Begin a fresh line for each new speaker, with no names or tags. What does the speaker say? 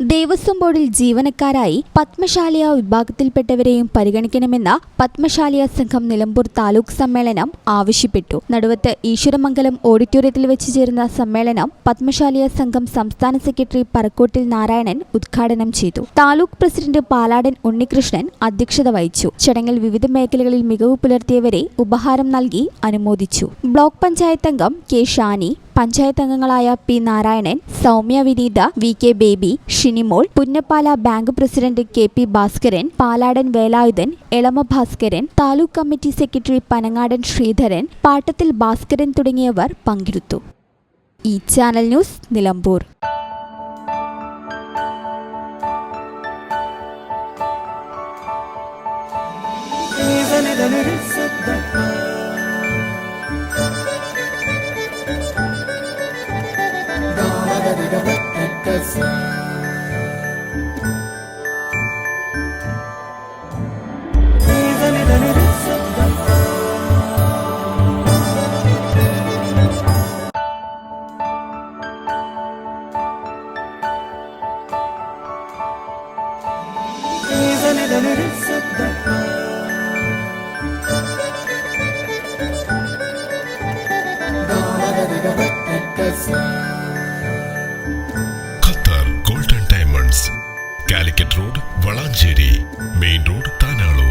ദേവസ്വം ബോർഡിൽ ജീവനക്കാരായി പത്മശാലിയ വിഭാഗത്തിൽപ്പെട്ടവരെയും പരിഗണിക്കണമെന്ന പത്മശാലിയ സംഘം നിലമ്പൂർ താലൂക്ക് സമ്മേളനം ആവശ്യപ്പെട്ടു. നടുവത്ത് ഈശ്വരമംഗലം ഓഡിറ്റോറിയത്തിൽ വെച്ച് ചേർന്ന സമ്മേളനം പത്മശാലിയ സംഘം സംസ്ഥാന സെക്രട്ടറി പറക്കോട്ടിൽ നാരായണൻ ഉദ്ഘാടനം ചെയ്തു. താലൂക്ക് പ്രസിഡന്റ് പാലാടൻ ഉണ്ണികൃഷ്ണൻ അധ്യക്ഷത വഹിച്ചു. ചടങ്ങിൽ വിവിധ മേഖലകളിൽ മികവ് പുലർത്തിയവരെ ഉപഹാരം നൽകി അനുമോദിച്ചു. ബ്ലോക്ക് പഞ്ചായത്ത് അംഗം കെ ഷാനി, പഞ്ചായത്ത് അംഗങ്ങളായ P Narayanan, Soumya Vineetha, V K Baby, Shinimol, Punnappala bank president K P Bhaskaran, Paladan Velayudhan, Elama Bhaskaran, taluk committee secretary Panangadan Sreedharan, Pattathil Bhaskaran തുടങ്ങിയവർ പങ്കെടുത്തു. ഈ channel news Nilambur.
Qatar golden diamonds, Calicut road, Valanchery main road, Tanalur.